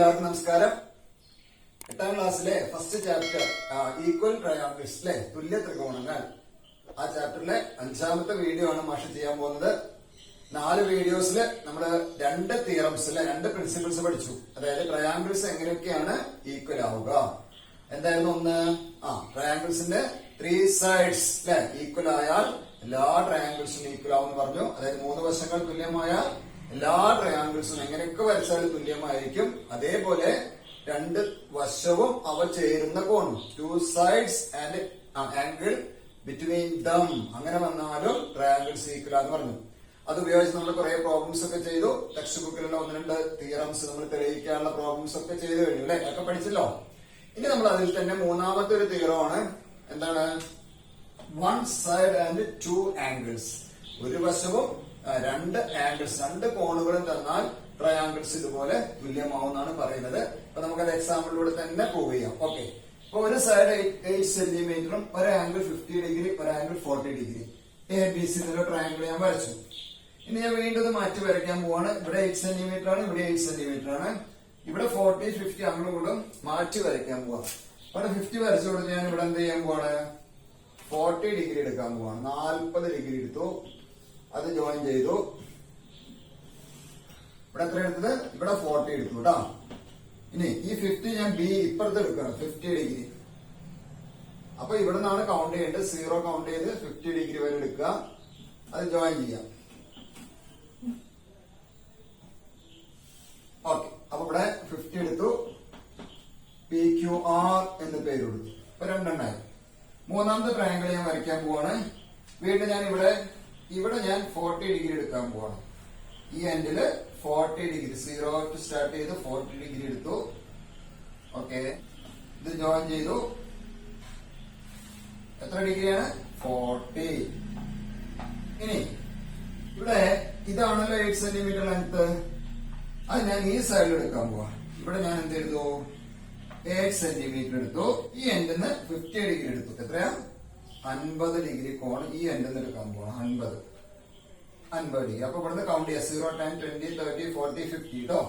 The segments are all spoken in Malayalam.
എല്ലാവർക്കും നമസ്കാരം. 8ാം ക്ലാസ്സിലെ ഫസ്റ്റ് ചാപ്റ്റർ ഈക്വൽ ട്രയാങ്കിൾസ് അല്ലെ, തുല്യ ത്രികോണങ്ങൾ. ആ ചാപ്റ്ററിലെ 5ാമത്തെ വീഡിയോ ആണ് മാഷ് ചെയ്യാൻ പോകുന്നത്. 4 വീഡിയോസില് നമ്മള് 2 തിയറംസ് അല്ലെ, 2 പ്രിൻസിപ്പിൾസ് പഠിച്ചു. അതായത് ട്രയാങ്കിൾസ് എങ്ങനെയൊക്കെയാണ് ഈക്വൽ ആവുക. എന്തായിരുന്നു ഒന്ന്? ട്രയാങ്കിൾസിന്റെ 3 സൈഡ്സ് അല്ലെ ഈക്വൽ ആയാൽ എല്ലാ ട്രയാങ്കിൾസും ഈക്വൽ ആവും എന്ന് പറഞ്ഞു. അതായത് 3 വശങ്ങൾ തുല്യമായാൽ എല്ലാ ട്രയാങ്കിൾസും എങ്ങനെയൊക്കെ വരച്ചാലും തുല്യമായിരിക്കും. അതേപോലെ 2 വശവും അവ ചേരുന്ന കോണും, 2 sides and angle between them, അങ്ങനെ വന്നാലും ട്രയാങ്കിൾസ് ഈക്വൽ ആണെന്ന് പറഞ്ഞു. അത് ഉപയോഗിച്ച് നമ്മൾ കുറെ പ്രോബ്ലംസ് ഒക്കെ ചെയ്തു. ടെക്സ്റ്റ് ബുക്കിലുള്ള 1-2 തിയറംസ് നമ്മൾ തെളിയിക്കാനുള്ള പ്രോബ്ലംസ് ഒക്കെ ചെയ്തു കഴിഞ്ഞു അല്ലെ, ഒക്കെ പഠിച്ചല്ലോ. ഇനി നമ്മൾ അതിൽ തന്നെ 3ാമത്തെ ഒരു തിയറമാണ്. എന്താണ്? 1 side and 2 angles. ഒരു വശവും 2 ആംഗിൾസ്, 2 കോണുകളും തന്നാൽ ട്രയാങ്കിൾസ് ഇതുപോലെ തുല്യമാവുന്നാണ് പറയുന്നത്. അപ്പൊ നമുക്കത് എക്സാമ്പിളിലൂടെ തന്നെ പ്രൂവ് ചെയ്യാം. ഓക്കെ, അപ്പൊ ഒരു സൈഡ് 8 സെന്റിമീറ്ററും ഒരു ആംഗിൾ 50 ഡിഗ്രി, ഒരു ആംഗിൾ 40 ഡിഗ്രി, ABC എന്നുള്ള ട്രയാങ്കിൾ ഞാൻ വരച്ചു. ഇനി ഞാൻ വീണ്ടും ഇത് മാറ്റി വരയ്ക്കാൻ പോവാണ്. ഇവിടെ 8 സെന്റിമീറ്റർ ആണ്, ഇവിടെ 8 സെന്റിമീറ്റർ ആണ്. ഇവിടെ 40, 50 അങ്ങോട്ടും കൂടെ മാറ്റി വരയ്ക്കാൻ പോവാം. ഇവിടെ 50 വരച്ചു കൊടുത്ത് ഞാൻ ഇവിടെ എന്ത് ചെയ്യാൻ പോവാണ്? 40 ഡിഗ്രി എടുക്കാൻ പോവാണ്. 40 ഡിഗ്രി എടുത്തു, അത് ജോയിൻ ചെയ്തു. ഇവിടെ എത്ര എടുത്തത്? ഇവിടെ 40 എടുത്തു കേട്ടോ. ഇനി ഈ 50 ഞാൻ ബി ഇപ്പുറത്ത് എടുക്കണം, 50 ഡിഗ്രി. അപ്പൊ ഇവിടെ നിന്നാണ് കൗണ്ട് ചെയ്യേണ്ടത്. 0 കൗണ്ട് ചെയ്ത് 50 ഡിഗ്രി വരെ എടുക്കുക, അത് ജോയിൻ ചെയ്യാം. ഓക്കെ, അപ്പൊ ഇവിടെ 50 എടുത്തു, PQR എന്ന് പേര് കൊടുത്തു. ഇപ്പൊ 2 എണ്ണമായി. 3ാമത്തെ ട്രയാങ്കിൾ ഞാൻ വരയ്ക്കാൻ പോവാണ്. വീണ്ടും ഞാൻ ഇവിടെ 40 ഡിഗ്രി എടുക്കാൻ പോവാണ്. ഈ എൻഡില് 40 ഡിഗ്രി, 0 സ്റ്റാർട്ട് ചെയ്ത് 40 ഡിഗ്രി എടുത്തു. ഓക്കെ, ഇത് ജോയിൻ ചെയ്തു. എത്ര ഡിഗ്രിയാണ്? 40. ഇനി ഇവിടെ ഇതാണല്ലോ 8 സെന്റിമീറ്റർ ലെങ്ത്. അത് ഞാൻ ഈ സൈഡിൽ എടുക്കാൻ പോവാ. ഇവിടെ ഞാൻ എന്ത് എടുത്തു? 8 സെന്റിമീറ്റർ എടുത്തു. ഈ എൻഡിൽ നിന്ന് 50 ഡിഗ്രി എടുത്തു. എത്രയാ? 50 ഡിഗ്രി കോൺ ഈ എൻഡിൽ നിന്ന് എടുക്കാൻ പോവാണ്. 50 ഡിഗ്രി. അപ്പൊ ഇവിടുന്ന് കൗണ്ട് ചെയ്യാം. 0, 10, 20, 30, 40, 50 കേട്ടോ.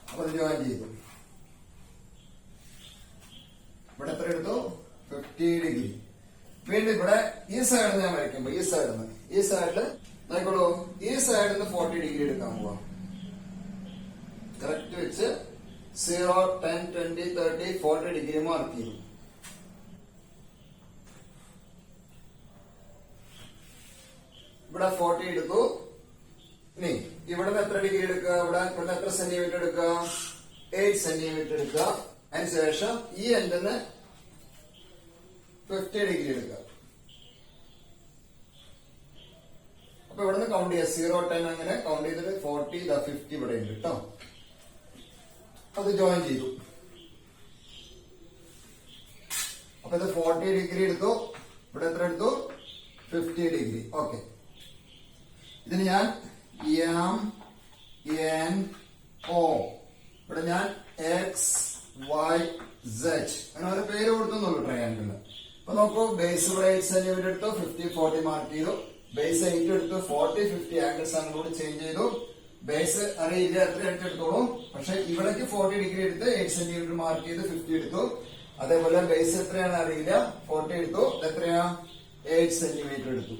അപ്പൊ ഇത് ജോയിൻ ചെയ്തു. ഇവിടെ എത്ര എടുത്തു? 50 ഡിഗ്രി. വീണ്ടും ഇവിടെ ഈ സൈഡിൽ ഞാൻ വരയ്ക്കുമ്പോ ഈ സൈഡില് നോക്കോളൂ, ഈ സൈഡിൽ നിന്ന് 40 ഡിഗ്രി എടുക്കാൻ പോവാം. കറക്റ്റ് വെച്ച് 0, 10, 20, 30, 40 ഡിഗ്രി മാർക്ക് ചെയ്തു. ഇവിടെ 40 എടുത്തു. ഇനി ഇവിടെ എത്ര ഡിഗ്രി എടുക്കുക? ഇവിടെ എത്ര സെന്റിമീറ്റർ എടുക്കുക? 8 സെന്റിമീറ്റർ എടുക്കുക. അതിനുശേഷം ഈ എൻഡിന്ന് 50 ഡിഗ്രി എടുക്കുക. അപ്പൊ ഇവിടെ നിന്ന് കൗണ്ട് ചെയ്യുക. 0, 10 അങ്ങനെ കൗണ്ട് ചെയ്തിട്ട് 40, 50 ഇവിടെ ഉണ്ട് കേട്ടോ. അത് ജോയിൻ ചെയ്തു. അപ്പൊ ഇത് 40 ഡിഗ്രി എടുത്തു. ഇവിടെ എത്ര എടുത്തു? 50 ഡിഗ്രി. ഓക്കെ, ഇതിന് ഞാൻ MNO, ഇവിടെ ഞാൻ XYZ അങ്ങനെ ഒരു പേര് കൊടുത്തുന്നുള്ളൂ ട്രയാങ്കിളിന്. അപ്പൊ നോക്കൂ, ബേസ് ഇവിടെ 8 സെന്റിമീറ്റർ എടുത്തു, 50, 40 മാർക്ക് ചെയ്തു. ബേസ് 8 എടുത്തു, 40, 50 ആംഗിൾസ് അങ്ങോട്ട് ചേഞ്ച് ചെയ്തു. ബേസ് അറിയില്ല, എത്ര എടുത്തോളൂ. പക്ഷെ ഇവിടേക്ക് 40 ഡിഗ്രി എടുത്ത് 8 സെന്റിമീറ്റർ മാർക്ക് ചെയ്ത് 50 എടുത്തു. അതേപോലെ ബേസ് എത്രയാണ് അറിയില്ല, 40 എടുത്തു. എത്രയാ? 8 സെന്റിമീറ്റർ എടുത്തു.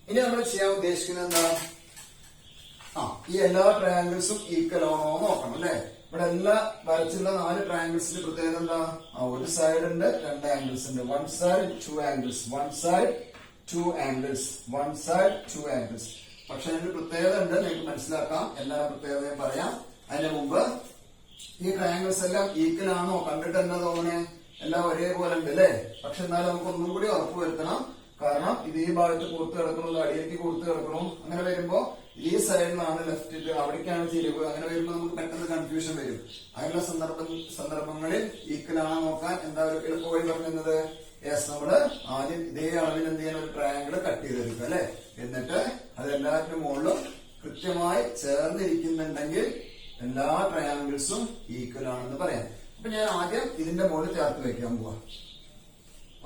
ഇനി നമ്മൾ ചെയ്യാൻ ഉദ്ദേശിക്കുന്നത് എന്താ? ഈ എല്ലാ ട്രയാങ്കിൾസും ഈക്വൽ ആണോ നോക്കണം അല്ലെ. ഇവിടെ എല്ലാ വരച്ചുള്ള 4 ട്രയാങ്കിൾസിന്റെ പ്രത്യേകത എന്താ? ഒരു സൈഡ് ഉണ്ട്, 2 ആംഗിൾസ് ഉണ്ട്. 1 side 2 angles, 1 side 2 angles, 1 side 2 angles. പക്ഷെ അതിന്റെ പ്രത്യേകത ഉണ്ട്, നിങ്ങൾക്ക് മനസ്സിലാക്കാം. എല്ലാ പ്രത്യേകതയും പറയാം. അതിന്റെ മുമ്പ് ഈ ട്രയാങ്കിൾസ് എല്ലാം ഈക്വൽ ആണോ? കണ്ടിട്ട് എന്താ തോന്നണേ? എല്ലാം ഒരേപോലെ ഉണ്ട് അല്ലെ. പക്ഷെ എന്നാലും നമുക്ക് ഒന്നും കൂടി ഉറപ്പ് വരുത്തണം. കാരണം ഇത് ഈ ഭാഗത്ത് കൂർത്ത് കിടക്കണം, അടിയിലേക്ക് കൂർത്ത് കിടക്കണം. അങ്ങനെ വരുമ്പോ ഈ സൈഡിലാണ് ലെഫ്റ്റ്, അവിടേക്കാണ് ചെരിവ്. അങ്ങനെ വരുമ്പോൾ നമുക്ക് പെട്ടെന്ന് കൺഫ്യൂഷൻ വരും. അങ്ങനെയുള്ള സന്ദർഭങ്ങളിൽ ഈക്വൽ ആണോ നോക്കാൻ എന്താ ഒരു എളുപ്പവഴി പറഞ്ഞത്? നമ്മള് ആദ്യം ഇതേ അളവിൽ എന്ത് ചെയ്യാൻ ഒരു ട്രയാങ്കിൾ കട്ട് ചെയ്തെടുക്കുക അല്ലെ. എന്നിട്ട് അതെല്ലാത്തിനും മുകളിലും കൃത്യമായി ചേർന്നിരിക്കുന്നുണ്ടെങ്കിൽ എല്ലാ ട്രയാങ്കിൾസും ഈക്വൽ ആണെന്ന് പറയാം. അപ്പൊ ഞാൻ ആദ്യം ഇതിന്റെ മുകളിൽ ചേർത്ത് വെക്കാൻ പോവാ.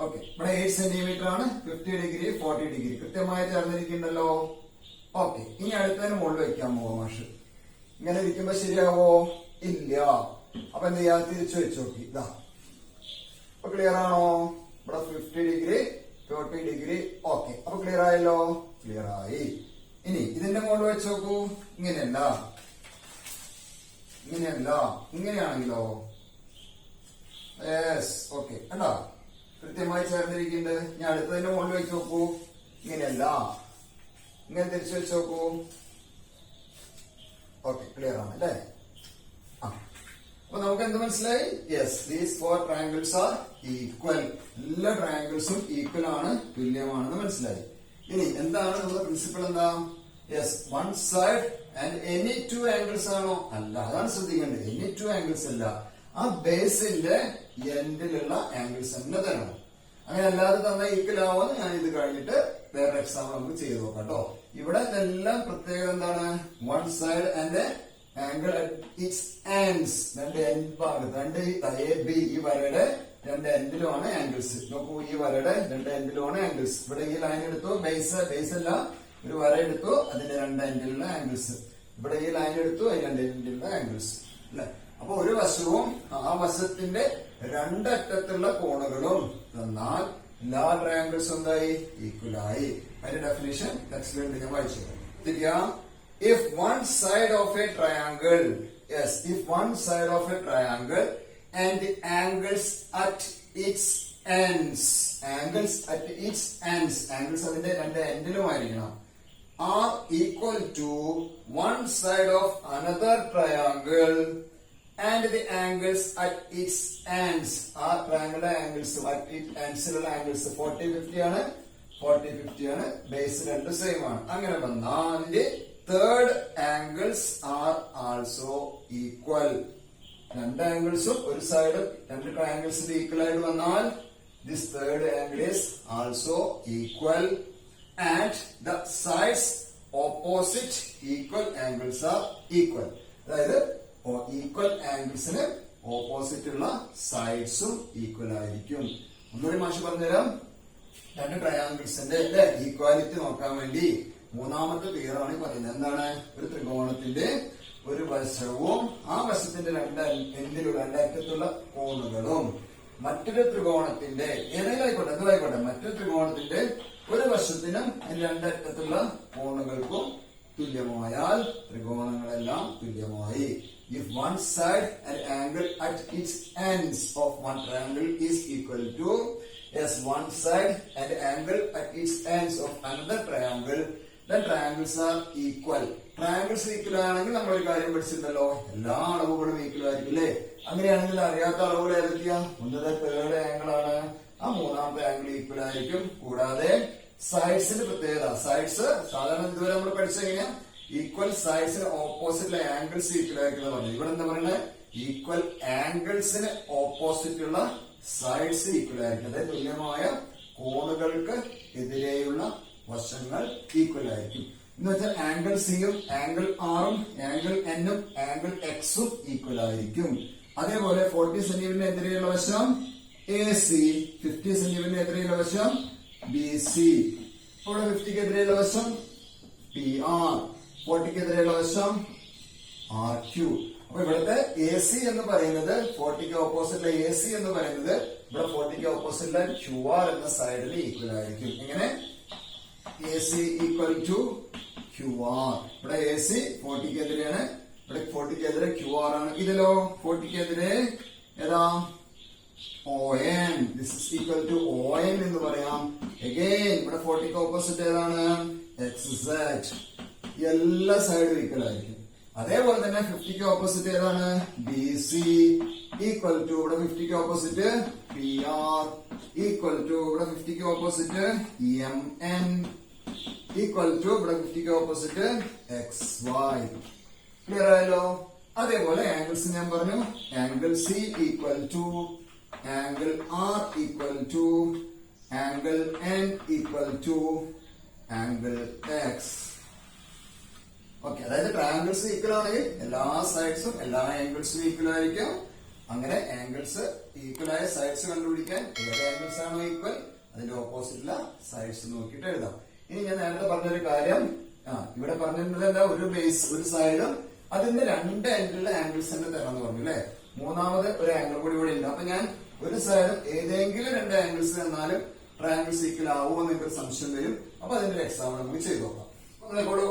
ഓക്കെ, ഇവിടെ 8 സെന്റിമീറ്റർ ആണ്, 50 ഡിഗ്രി, 40 ഡിഗ്രി കൃത്യമായി ചേർന്നിരിക്കുന്നുണ്ടല്ലോ. ഓക്കെ, ഇനി അടുത്തതിന് മുകളിൽ വെക്കാൻ പോവാം മാഷ്. ഇങ്ങനെ ഇരിക്കുമ്പോ ശരിയാവോ? ഇല്ല. അപ്പൊ എന്ത് ചെയ്യാ, തിരിച്ചു വെച്ച് നോക്കി. ഇതാ അപ്പൊ ക്ലിയർ ആണോ? ഇവിടെ 50 ഡിഗ്രി 40 ഡിഗ്രി. ഓക്കെ, അപ്പൊ ക്ലിയർ ആയല്ലോ? ക്ലിയർ ആയി. ഇനി ഇതിന്റെ മുകളിൽ വെച്ച് നോക്കൂ. ഇങ്ങനെയല്ല, ഇങ്ങനെയല്ല, ഇങ്ങനെയാണെങ്കിലോ? Yes, okay. കണ്ടോ കൃത്യമായി ചേർന്നിരിക്കുന്നുണ്ട്. ഞാൻ അടുത്തതിന്റെ മുകളിൽ വെച്ച് നോക്കൂ. ഇങ്ങനെയല്ല, ഇങ്ങനെ തിരിച്ചു വെച്ച് നോക്കൂ. ഓക്കെ, ക്ലിയർ ആണ് അല്ലേ? അപ്പൊ നമുക്ക് എന്ത് മനസ്സിലായി? Yes, these 4 triangles are equal. എല്ലാ ട്രയാങ്കിൾസും ഈക്വൽ ആണ്, തുല്യമാണെന്ന് മനസ്സിലായി. ഇനി എന്താണ് നമ്മുടെ പ്രിൻസിപ്പിൾ? എന്താ? Yes, one side and any 2 angles ആണോ? അല്ല, അതാണ് ശ്രദ്ധിക്കേണ്ടത്. എനി 2 ആംഗിൾസ് അല്ല, ആ ബേസിന്റെ എൻഡിലുള്ള ആംഗിൾസ് തന്നെ തരണം. അങ്ങനെ അല്ലാതെ തന്നെ ഈക്വൽ ആവുമെന്ന് ഞാൻ ഇത് കഴിഞ്ഞിട്ട് വേറെ എക്സാമ്പിൾ നമുക്ക് ചെയ്ത് നോക്കാം കേട്ടോ. ഇവിടെ എല്ലാം പ്രത്യേകത എന്താണ്? One side and angle at its ends. രണ്ട് എൻഡ് ഭാഗത്ത്, രണ്ട് എ ബി, ഈ വരയുടെ രണ്ട് എൻഡിലുമാണ് ആംഗിൾസ്. നോക്കൂ, ഈ വരയുടെ രണ്ട് എൻഡിലുമാണ് ആംഗിൾസ്. ഇവിടെ ഈ ലൈൻ എടുത്തു, ബേസ് അല്ല, ഒരു വര എടുത്തു, അതിന്റെ രണ്ട് എൻഡിലുള്ള ആംഗിൾസ്. ഇവിടെ ഈ ലൈൻ എടുത്തു, അതിന്റെ രണ്ട് എൻഡിലുള്ള ആംഗിൾസ് അല്ലെ. അപ്പൊ ഒരു വശവും ആ വശത്തിന്റെ രണ്ടറ്റത്തുള്ള കോണുകളും തന്നാൽ എല്ലാ ട്രയാങ്കിൾസും എന്തായി? ഈക്വലായി. അതിന്റെ ഡെഫിനേഷൻ ടെക്സ്റ്റിലുണ്ട്, ഞാൻ വായിച്ചു. If one side of a triangle, yes, if one side of a triangle and the angles at its ends, angles at its ends, angles അതിന്റെ രണ്ട് എൻഡിലും ആയിരിക്കണം, are equal to one side of another triangle and the angles at its ends, ആ triangle angles at its ends ഉള്ള angles 40-50 ആണ്, 40-50 ആണ്, ബേസ് രണ്ട് സെയിം ആണ്. അങ്ങനെ വന്നാൽ third angles are also equal. രണ്ട് ആംഗിൾസും ഒരു സൈഡും രണ്ട് ട്രയാംഗിൾസിന്റെ ഈക്വൽ ആയിട്ട് വന്നാൽ this third angle is also equal and the sides opposite equal angles are equal. അതായത് ഈക്വൽ ആംഗിൾസിന് ഓപ്പോസിറ്റ് ഉള്ള സൈഡ്സും ഈക്വൽ ആയിരിക്കും. ഒന്നുകൂടി മാഷ് പറഞ്ഞുതരാം. രണ്ട് ട്രയാംഗിൾസിന്റെ ഈക്വാലിറ്റി നോക്കാൻ വേണ്ടി മൂന്നാമത്തെ ഫിഗറാണ് പറയുന്നത്. എന്താണ്? ഒരു ത്രികോണത്തിന്റെ ഒരു വശവും ആ വശത്തിന്റെ രണ്ട് എൻഡിലുള്ള രണ്ടറ്റത്തുള്ള കോണുകളും മറ്റൊരു ത്രികോണത്തിന്റെ ഏതെങ്കിലും ആയിക്കോട്ടെ, എന്തുമായിക്കോട്ടെ, മറ്റൊരു ത്രികോണത്തിന്റെ ഒരു വശത്തിനും രണ്ടറ്റത്തുള്ള കോണുകൾക്കും തുല്യമായാൽ ത്രികോണങ്ങളെല്ലാം തുല്യമായി. If one side and angle at its ends of one triangle is equal to, yes, one side and angle at its ends of another triangle, then triangles are equal. Triangles equal ആണെങ്കിൽ നമ്മൾ ഒരു കാര്യം പഠിച്ചിട്ടുണ്ടല്ലോ, എല്ലാ അളവുകളും ഈക്വൽ ആയിരിക്കും അല്ലേ? അങ്ങനെയാണെങ്കിൽ അറിയാത്ത അളവുകൾ ഏതൊക്കെയാ? ഒന്നത് തേർഡ് ആംഗിൾ ആണ്, ആ മൂന്നാമത്തെ ആംഗിൾ ഈക്വൽ ആയിരിക്കും. കൂടാതെ സൈഡ്സിന്റെ പ്രത്യേകത, സൈഡ്സ് സാധാരണ ഇതുവരെ നമ്മൾ പഠിച്ചെങ്ങനെയാ? ഈക്വൽ സൈഡ്സിന് ഓപ്പോസിറ്റ് ആംഗിൾസ് ഈക്വൽ ആയിരിക്കും പറഞ്ഞു. ഇവിടെ എന്താ പറയുന്നത്? ഈക്വൽ ആംഗിൾസിന് ഓപ്പോസിറ്റ് ഉള്ള സൈഡ്സ് ഈക്വൽ ആയിരിക്കും. അതായത് തുല്യമായ കോണുകൾക്ക് എതിരെയുള്ള വശങ്ങൾ ഈക്വൽ ആയിരിക്കും. എന്ന് വെച്ചാൽ ആംഗിൾ സിയും ആംഗിൾ ആറും ആംഗിൾ എന്നും ആംഗിൾ എക്സും ഈക്വൽ ആയിരിക്കും. അതേപോലെ 40 സെന്റിമീറ്ററിന് എതിരെയുള്ള വശം എ സി, 50 സെന്റിമീറ്ററിന് എതിരെയുള്ള വശം ബി സി, ഇവിടെ 50ക്ക് എതിരെയുള്ള വശം പി ആർ, 40ക്ക് എതിരെയുള്ള വശം ആർ ക്യൂ. അപ്പൊ ഇവിടുത്തെ എ സി എന്ന് പറയുന്നത് 40ക്ക് ഓപ്പോസിറ്റിലെ എ സി എന്ന് പറയുന്നത് ഇവിടെ 40ക്ക് ഓപ്പോസിറ്റിലെ ക്യൂ ആർ എന്ന സൈഡിൽ ഈക്വൽ ആയിരിക്കും. എങ്ങനെ? A C equal to Q R. ഇവിടെ എ സി 40ക്ക് എതിരെയാണ്, ഇവിടെ 40ക്ക് എതിരെ ക്യൂ ആർ ആണ്. ഇതിലോ 40ക്ക് എതിരെ ഏതാ? O N. This is equal to O N എന്ന് പറയാം. അഗൈൻ ഇവിടെ 40ക്ക് ഓപ്പോസിറ്റ് ഏതാണ്? X Z. എല്ലാ സൈഡും ഈക്വൽ ആയിരിക്കും. അതേപോലെ തന്നെ 50ക്ക് ഓപ്പോസിറ്റ് ഏതാണ്? ബി സി ഈക്വൽ ടു ഇവിടെ 50ക്ക് opposite P R equal to ഇവിടെ 50ക്ക് opposite M N equal to ഇവിടെ 50ക്ക് ഓപ്പോസിറ്റ് എക്സ് വൈ. ക്ലിയർ ആയല്ലോ? അതേപോലെ ആംഗിൾസ് ഞാൻ പറഞ്ഞു. Angle C equal to angle R equal to angle N equal to angle X. Okay, അതായത് ട്രയാംഗിൾസ് ഈക്വൽ ആണെങ്കിൽ എല്ലാ സൈഡ്സും എല്ലാ ആംഗിൾസും ഈക്വൽ ആയിരിക്കും. അങ്ങനെ ആംഗിൾസ് ഈക്വൽ ആയ സൈഡ്സ് കണ്ടുപിടിക്കാൻ ഏത് ആംഗിൾസ് ആണോ ഈക്വൽ അതിന്റെ ഓപ്പോസിറ്റുള്ള സൈഡ്സ് നോക്കിയിട്ട് എഴുതാം. ഇനി ഞാൻ നേരത്തെ പറഞ്ഞൊരു കാര്യം, ഇവിടെ പറഞ്ഞിട്ടുള്ളത് എന്താ? ഒരു ബേസ്, ഒരു സൈഡും അതിന്റെ രണ്ട് ആംഗിളിലെ ആംഗിൾസ് തന്നെ തരണം എന്ന് പറഞ്ഞു അല്ലെ. മൂന്നാമത് ഒരു ആംഗിൾ കൂടി ഇവിടെ ഉണ്ട്. അപ്പൊ ഞാൻ ഒരു സൈഡ് ഏതെങ്കിലും രണ്ട് ആംഗിൾസ് തന്നാലും ട്രയാംഗിൾ ഈക്വൽ ആവുമോ എന്ന് നിങ്ങൾക്ക് സംശയം വരും. അപ്പൊ അതിന്റെ ഒരു എക്സാമ്പിൾ നമുക്ക് ചെയ്ത് നോക്കാം.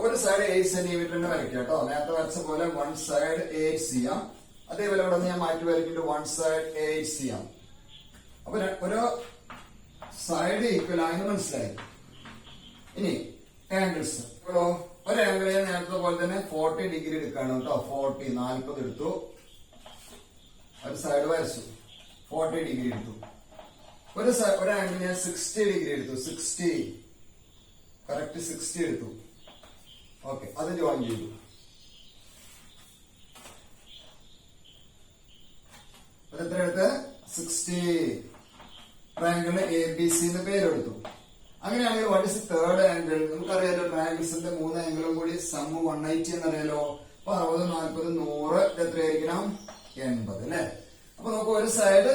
ഒരു സൈഡ് 8 സെന്റിമീറ്ററിന്റെ വരയ്ക്കാം കേട്ടോ. നേരത്തെ വരച്ച പോലെ വൺ സൈഡ് 8 ചെയ്യാം. അതേപോലെ ഇവിടെ ഞാൻ മാറ്റി വരയ്ക്കിട്ട് വൺ സൈഡ് 8 ചെയ്യാം. അപ്പൊ ഒരു സൈഡ് ഈക്വൽ ആയെന്ന് മനസ്സിലായി. ഇനി ആംഗിൾസ് ഒരു ആംഗിൾ നേരത്തെ പോലെ തന്നെ 40 ഡിഗ്രി എടുക്കാണ് കേട്ടോ. 40 എടുത്തു. ഒരു സൈഡ് വരച്ചു 40 ഡിഗ്രി എടുത്തു. ഒരു ആംഗിൾ ഞാൻ 60 ഡിഗ്രി എടുത്തു. 60 കറക്റ്റ് 60 എടുത്തു. ഓക്കെ, അത് ജോയിൻ ചെയ്തു. എത്ര എടുത്ത് 60 ട്രയാംഗിളിന് ABC എന്ന് പേരെടുത്തു. അങ്ങനെയാണെങ്കിൽ വാട്ട് ഇസ് തേർഡ് ആംഗിൾ? നമുക്കറിയാലോ ട്രയാംഗിൾസിന്റെ 3 ആംഗിളും കൂടി സം 180 എന്നറിയാലോ. അപ്പൊ 60, 40, 100 എത്രയായിരിക്കണം? 80 അല്ലെ. അപ്പൊ നമുക്ക് ഒരു സൈഡ്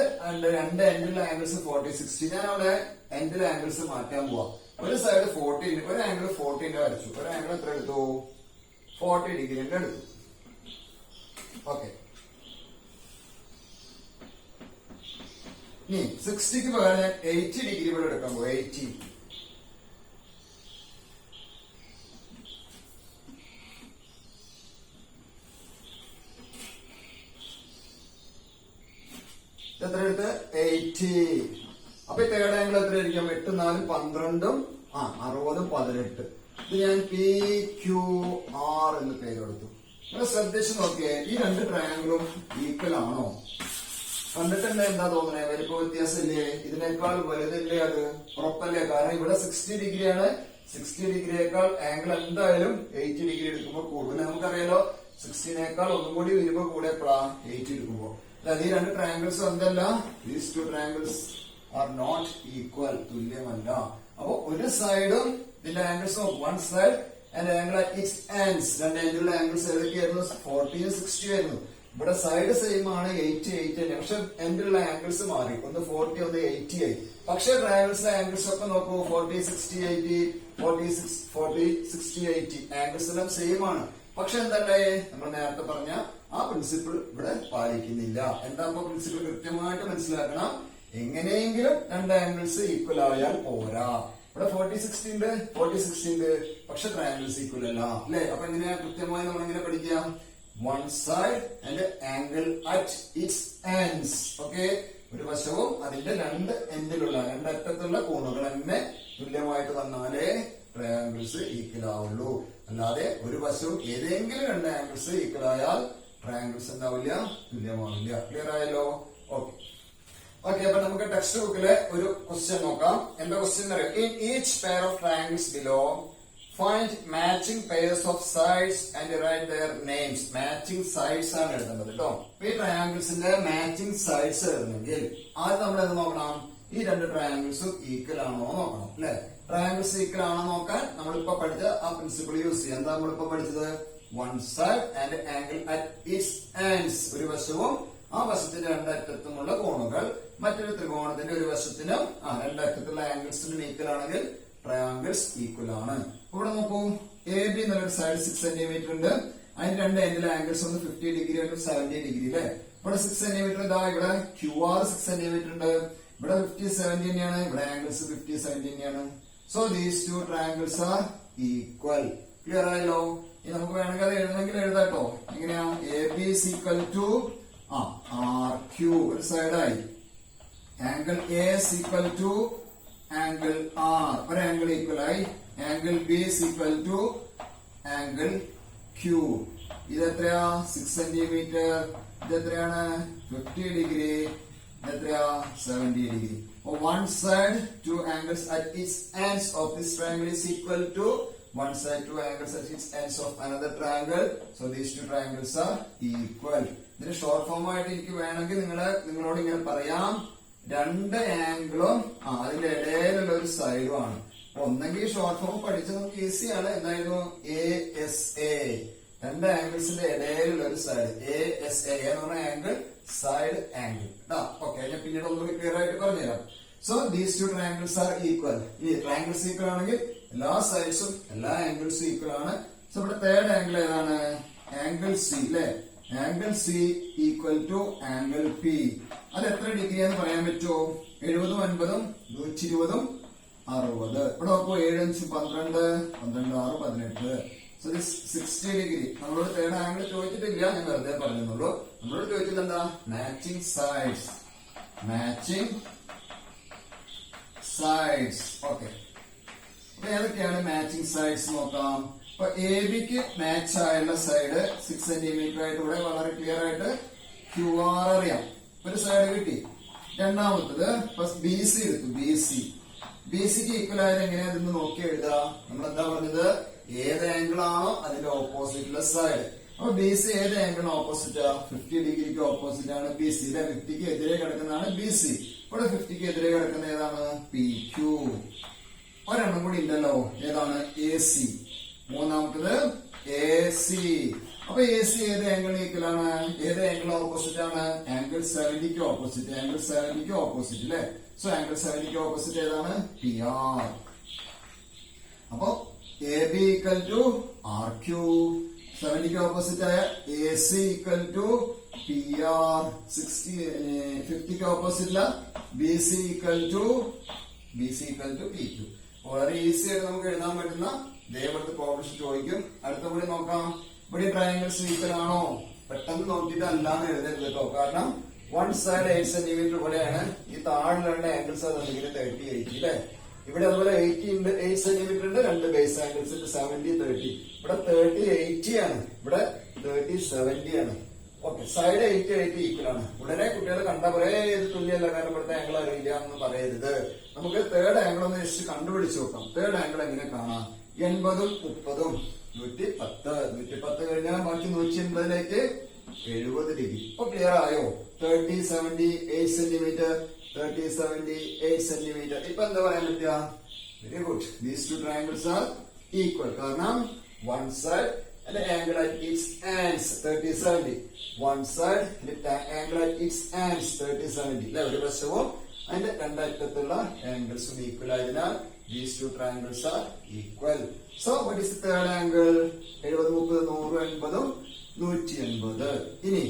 രണ്ട് എൻഡിലെ ആംഗിൾസ് 40, 60. ഞാൻ അവിടെ എൻഡിലെ ആംഗിൾസ് മാറ്റാൻ പോവാ. ഒരു സൈഡ് 40, ഒരു ആംഗിൾ 40 വരച്ചു. ഒരു ആംഗിൾ എത്ര എടുത്തു? 40 ഡിഗ്രിന്റെ എടുത്തു. ഓക്കെ, ഇനി 60ക്ക് പകരം ഞാൻ 80 ഡിഗ്രി ഇവിടെ എടുക്കാൻ പോകും. 80 എത്ര എടുത്ത്? 80. അപ്പൊ തേർഡ് ആംഗിൾ എത്ര ആയിരിക്കും? 8, 4, 12, 60, 18. ഇത് ഞാൻ PQR എന്ന് പേരെടുത്തു. നിങ്ങൾ ശ്രദ്ധിച്ചു നോക്കിയേ, ഈ രണ്ട് ട്രയാംഗിളും ഈക്വൽ ആണോ? കണ്ടിട്ട് എന്താ തോന്നണേ? വലിപ്പ വ്യത്യാസം ഇല്ലേ? ഇതിനേക്കാൾ വലുതല്ലേ അത്? ഉറപ്പല്ലേ? കാരണം ഇവിടെ 60 ഡിഗ്രിയാണ്. 60 ഡിഗ്രിയേക്കാൾ ആംഗിൾ എന്തായാലും 80 ഡിഗ്രി എടുക്കുമ്പോൾ കൂടുതൽ. നമുക്കറിയാലോ 60നേക്കാൾ ഒന്നും കൂടി വരുമ്പോ കൂടെ 80 എടുക്കുമ്പോ. അതായത് ഈ രണ്ട് ട്രയാംഗിൾസ് എന്തല്ല, these two triangles are not equal, തുല്യമല്ല. അപ്പൊ ഒരു സൈഡും ഇതിന്റെ angles of one side and angle at its ends, രണ്ട് എൻഡിലുള്ള ആംഗിൾസ് ഏതൊക്കെയായിരുന്നു? 40 ഉം 60 ആയിരുന്നു. ഇവിടെ സൈഡ് സെയിം ആണ്, 80, 80 തന്നെ. പക്ഷെ എൻഡിലുള്ള ആംഗിൾസ് മാറി. ഒന്ന് 40, ഒന്ന് 80 ആയി. പക്ഷെ ട്രയാംഗിൾസിലെ ആംഗിൾസ് ഒക്കെ നോക്കൂ, 40, 60, 80, 40, 60, 80 ആംഗിൾസ് എല്ലാം സെയിം ആണ്. പക്ഷെ എന്തല്ലേ, നമ്മൾ നേരത്തെ പറഞ്ഞ ആ പ്രിൻസിപ്പിൾ ഇവിടെ പാലിക്കുന്നില്ല. എന്താ പ്രിൻസിപ്പിൾ? കൃത്യമായിട്ട് മനസ്സിലാക്കണം. എങ്ങനെയെങ്കിലും രണ്ട് ആംഗിൾസ് ഈക്വൽ ആയാൽ പോരാ. ഇവിടെ 40, 60 ഉണ്ട്, 40, 60 ഉണ്ട്, പക്ഷെ ട്രയാംഗിൾസ് ഈക്വൽ അല്ല അല്ലെ. അപ്പൊ എങ്ങനെയാ കൃത്യമായി നമ്മൾ എങ്ങനെ പഠിക്കാം? One side and angle at its ends. Okay, ഒരു വശവും അതിന്റെ രണ്ട് എൻഡിലുള്ള രണ്ടറ്റത്തുള്ള കോണുകൾ തന്നെ തുല്യമായിട്ട് വന്നാലേ ട്രയാംഗിൾസ് ഈക്വൽ ആവുള്ളൂ. അല്ലാതെ ഒരു വശവും ഏതെങ്കിലും രണ്ട് ആംഗിൾസ് ഈക്വൽ ആയാൽ ട്രയാംഗിൾസ് എന്താവില്ല? തുല്യമാവില്ല. ക്ലിയർ ആയല്ലോ? ഓക്കെ ഓക്കെ, അപ്പൊ നമുക്ക് ടെക്സ്റ്റ് ബുക്കിലെ ഒരു ക്വസ്റ്റ്യൻ നോക്കാം. എന്താ ക്വസ്റ്റ്യൻ അറിയാം? In each pair of triangles below find matching pairs of sides and write their names. Matching sides ആണ് എഴുതേണ്ടത് കേട്ടോ. ഈ ട്രയാംഗിൾസിന്റെ മാച്ചിങ് സൈഡ്സ് എഴുതണമെങ്കിൽ ആദ്യം നമ്മൾ എന്ത് നോക്കണം? ഈ രണ്ട് ട്രയാംഗിൾസും ഈക്വൽ ആണോ നോക്കണം അല്ലെ. ട്രയാംഗിൾസ് ഈക്വൽ ആണോ നോക്കാൻ നമ്മളിപ്പോ പഠിച്ച ആ പ്രിൻസിപ്പിൾ യൂസ് ചെയ്യാം. എന്താ നമ്മളിപ്പോ പഠിച്ചത്? One side and angle at its ends. ഒരു വശവും ആ വശത്തിന്റെ രണ്ടറ്റത്തുമുള്ള കോണുകൾ മറ്റൊരു ത്രികോണത്തിന്റെ ഒരു വശത്തിനും രണ്ടറ്റത്തുള്ള ആംഗിൾസിനും ഈക്വൽ ആണെങ്കിൽ ട്രയാംഗിൾസ് ഈക്വൽ ആണ്. ഇവിടെ നോക്കൂ, AB എന്നുള്ളൊരു സൈഡ് 6 സെന്റിമീറ്റർ ഉണ്ട്. അതിന് രണ്ട് എൻഡിലെ ആംഗിൾസ് ഒന്ന് 50 ഡിഗ്രി, ഒന്ന് 70 ഡിഗ്രി അല്ലെ. ഇവിടെ 6 സെന്റിമീറ്റർ ഇതാ, ഇവിടെ QR 6 സെന്റിമീറ്റർ ഉണ്ട്. ഇവിടെ 50, 70 തന്നെയാണ്. ഇവിടെ ആംഗിൾസ് 50, 70 തന്നെയാണ്. So these two triangles are equal. Clear ആയല്ലോ? ഇനി നമുക്ക് വേണമെങ്കിൽ അത് എഴുതണമെങ്കിൽ എഴുതാട്ടോ. എങ്ങനെയാ? AB is equal to RQ, ഒരു സൈഡായി. Angle A is equal to angle R, ഒരു ആംഗിൾ ഈക്വൽ ആയി. Angle B is equal to angle Q. ഇത് എത്രയാ? 6 സെന്റിമീറ്റർ. ഇത് എത്രയാണ്? 50 ഡിഗ്രി. ഇത് എത്രയാ? 70 degree. One side, two angles at its ends of this triangle is equal to one side, two angles at its ends of another triangle. So these two triangles are equal. ഇതിന് ഷോർട്ട് ഫോം ആയിട്ട് എനിക്ക് വേണമെങ്കിൽ നിങ്ങളോട് ഇങ്ങനെ പറയാം, രണ്ട് ആംഗിളും അതിന്റെ ഇടയിലുള്ള ഒരു സൈഡും ആണ്. ഒന്നെങ്കിൽ ഷോർട്ട് ഫോം പഠിച്ചത് നമുക്ക് ഈസിയാണ്. എന്തായിരുന്നു? ASA, രണ്ട് ആംഗിൾസിന്റെ ഇടയിലുള്ള ഒരു സൈഡ്. ASA എന്ന് പറഞ്ഞ ആംഗിൾ സൈഡ് ആംഗിൾ. ഓക്കെ, ഞാൻ പിന്നീട് ഒന്നുകൂടി ക്ലിയർ ആയിട്ട് പറഞ്ഞുതരാം. So these two triangles are equal. ഈ ട്രയാംഗിൾസ് ഈക്വൽ ആണെങ്കിൽ എല്ലാ സൈഡ്സും എല്ലാ ആംഗിൾസും ഈക്വൽ ആണ്. സോ ഇവിടെ തേർഡ് ആംഗിൾ ഏതാണ്? ആംഗിൾ സി അല്ലെ, angle C equal to angle P. അത് എത്ര ഡിഗ്രി എന്ന് പറയാൻ പറ്റുമോ? 70 50 120 60. ഇവിടെ നോക്കൂ, 7 5 12 12 6 18. So this 60 degree. നമ്മളോട് തേർഡ് ആംഗിൾ ചോദിച്ചിട്ടില്ല, ഞാൻ വെറുതെ പറഞ്ഞെന്നുള്ളൂ. നമ്മളോട് ചോദിച്ചത് എന്താ? Matching sides. Matching sides. Okay, അപ്പൊ ഏതൊക്കെയാണ് മാച്ചിങ് സൈഡ്സ് നോക്കാം. അപ്പൊ എ ബിക്ക് മാച്ച് ആയുള്ള സൈഡ് 6 സെന്റിമീറ്റർ ആയിട്ട് ഇവിടെ വളരെ ക്ലിയർ ആയിട്ട് QR അറിയാം. ഒരു സൈഡ് കിട്ടി. രണ്ടാമത്തത് ബി സി എടുത്തു. ബി സിക്ക് ഈക്വൽ ആയത് എങ്ങനെയാ അതെന്ന് നോക്കി എഴുതുക. നമ്മൾ എന്താ പറഞ്ഞത്? ഏത് ആംഗിൾ ആണോ അതിന്റെ ഓപ്പോസിറ്റുള്ള സൈഡ്. അപ്പൊ ബി സി ഏത് ആംഗിളിന് ഓപ്പോസിറ്റാ? 50 ഡിഗ്രിക്ക് ഓപ്പോസിറ്റ് ആണ് ബി സി. 50ക്ക് എതിരെ കിടക്കുന്നതാണ് ബി സി. ഇവിടെ 50ക്ക് എതിരെ കിടക്കുന്ന ഏതാണ്? P Q. ഒരെണ്ണം കൂടി ഉണ്ടല്ലോ, ഏതാണ്? A C. മൂന്നാമത്തത് എ സി. അപ്പൊ എ സി ഏത് ആംഗിൾ ഈക്വൽ ആണ്? ഏത് ആംഗിൾ ഓപ്പോസിറ്റ് ആണ്? ആംഗിൾ 70ക്ക് ഓപ്പോസിറ്റ്. ആംഗിൾ 70ക്ക് ഓപ്പോസിറ്റ് അല്ലെ. സോ ആംഗിൾ 70ക്ക് ഓപ്പോസിറ്റ് ഏതാണ്? P R. അപ്പൊ A B equal to R Q. 70ക്ക് ഓപ്പോസിറ്റ് ആയ A C equal to P R. 50ക്ക് opposite B C equal to P Q. വളരെ ഈസി ആയിട്ട് നമുക്ക് എഴുതാൻ പറ്റുന്ന ഇതേപോലത്തെ പ്രോബ്ലംസ് ചോദിക്കും. അടുത്ത കൂടി നോക്കാം. ഇവിടെ ട്രയാങ്കിൾസ് ഈക്വൽ ആണോ? പെട്ടെന്ന് നോക്കിയിട്ട് അല്ലാന്ന് എഴുതരുത് കേട്ടോ. കാരണം 1 സൈഡ് 8 സെന്റിമീറ്റർ ഇവിടെയാണ്. ഈ താഴെയുള്ള ആംഗിൾസ് അതെന്തെങ്കിലും 30 80 അല്ലെ. ഇവിടെ അതുപോലെ 80 ഉണ്ട്, 8 സെന്റിമീറ്റർ ഉണ്ട്. രണ്ട് ബേസ് ആംഗിൾസ് ഉണ്ട്, 70 30. ഇവിടെ 30 80 ആണ്, ഇവിടെ 30 70 ആണ്. ഓക്കെ, സൈഡ് 8 80 ഈക്വൽ ആണ്. ഉടനെ കുട്ടികൾ കണ്ട പോലെ ഇത് തുല്യമല്ല, കാരണം ഇവിടുത്തെ ആംഗിൾ അറിയില്ല എന്ന് പറയരുത്. നമുക്ക് തേർഡ് ആംഗിൾ ഒന്ന് ജസ്റ്റ് കണ്ടുപിടിച്ച് നോക്കാം. തേർഡ് ആംഗിൾ എങ്ങനെ കാണാം? 80 30 110. 110 കഴിഞ്ഞാൽ ബാക്കി 180ലേക്ക് 70 ഡിഗ്രി. ഇപ്പൊ ക്ലിയർ ആയോ? 30 70 8 സെന്റിമീറ്റർ, 30 70 8 സെന്റിമീറ്റർ. ഇപ്പൊ എന്താ പറയാൻ പറ്റുക? Very good. These two triangles are equal. കാരണം one side and angle at its ends 30 70. One side and angle at its ends 30 70. ഒരു വശവും അതിന്റെ രണ്ടറ്റത്തുള്ള ആംഗിൾസും ഈക്വൽ ആയതിനാൽ these two triangles are equal. So what is the third angle? 70 30 100 80 180. ഇനി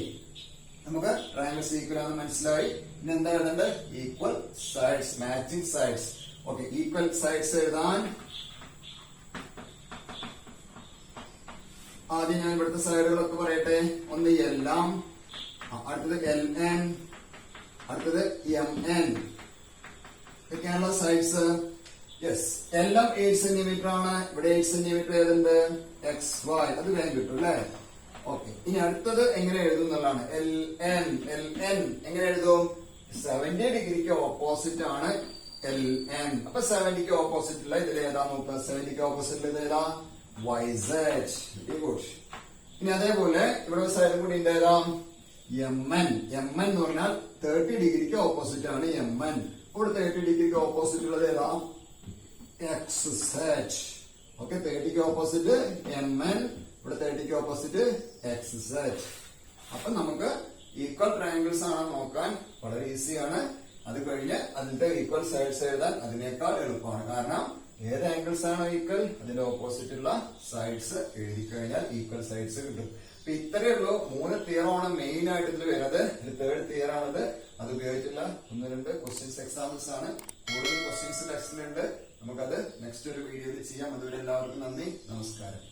നമുക്ക് ട്രയാങ്കിൾസ് ഈക്വൽ ആണെന്ന് മനസ്സിലായി. ഇനി എന്താ എഴുതേണ്ടത്? Equal sides, matching sides. Okay, equal sides എഴുതാൻ ആദ്യം ഞാൻ ഇവിടുത്തെ സൈഡുകളൊക്കെ പറയട്ടെ. ഒന്ന് എല്ലാം, അടുത്തത് LN, അടുത്തത് MN. ഇതൊക്കെയാണുള്ള സൈഡ്സ്. യെസ്, എല്ലാം 8 സെന്റിമീറ്റർ ആണ്. ഇവിടെ 8 സെന്റിമീറ്റർ ഏതുണ്ട്? XY. അത് വേഗം കിട്ടും അല്ലെ. ഓക്കെ, ഇനി അടുത്തത് എങ്ങനെ എഴുതും എന്നുള്ളതാണ്. LN എങ്ങനെ എഴുതും? 70 ഡിഗ്രിക്ക് ഓപ്പോസിറ്റ് ആണ് LN. അപ്പൊ 70ക്ക് ഓപ്പോസിറ്റ് ഉള്ള ഇതിൽ ഏതാ നോക്കുക. 70ക്ക് ഓപ്പോസിറ്റ് ഇത് ഏതാ? YZ. Very good. ഇനി അതേപോലെ ഇവിടെ ഒരു സൈഡും കൂടി ഉണ്ടാകാം. MN. MN എന്ന് പറഞ്ഞാൽ 30 ഡിഗ്രിക്ക് ഓപ്പോസിറ്റ് ആണ് MN. ഇവിടെ 30 ഡിഗ്രിക്ക് ഓപ്പോസിറ്റ് ഉള്ളത് ഏതാ? XZ. ഓക്കെ, 30ക്ക് ഓപ്പോസിറ്റ് MN, ഇവിടെ 30ക്ക് ഓപ്പോസിറ്റ് XZ. അപ്പൊ നമുക്ക് ഈക്വൽ ട്രയാങ്കിൾസ് ആണ് നോക്കാൻ വളരെ ഈസിയാണ്. അത് കഴിഞ്ഞ് അതിന്റെ ഈക്വൽ സൈഡ്സ് എഴുതാൻ അതിനേക്കാൾ എളുപ്പമാണ്. കാരണം ഏത് ആംഗിൾസ് ആണോ ഈക്വൽ അതിന്റെ ഓപ്പോസിറ്റ് ഉള്ള സൈഡ്സ് എഴുതി കഴിഞ്ഞാൽ ഈക്വൽ സൈഡ്സ് കിട്ടും. അപ്പൊ ഇത്രയേ ഉള്ളൂ. 3 തിയറമാണ് മെയിൻ ആയിട്ട് ഇതിൽ വരുന്നത്. ഇത് തേർഡ് തിയർ ആണത്. അത് ഉപയോഗിച്ചുള്ള 1-2 ക്വസ്റ്റ്യൻസ് എക്സാമ്പിൾസ് ആണ്. കൂടുതൽ ക്വസ്റ്റ്യൻസ് ടെക്സ്റ്റിലുണ്ട്. നമുക്കത് നെക്സ്റ്റ് ഒരു വീഡിയോയിൽ ചെയ്യാം. അതുവരെ എല്ലാവർക്കും നന്ദി, നമസ്കാരം.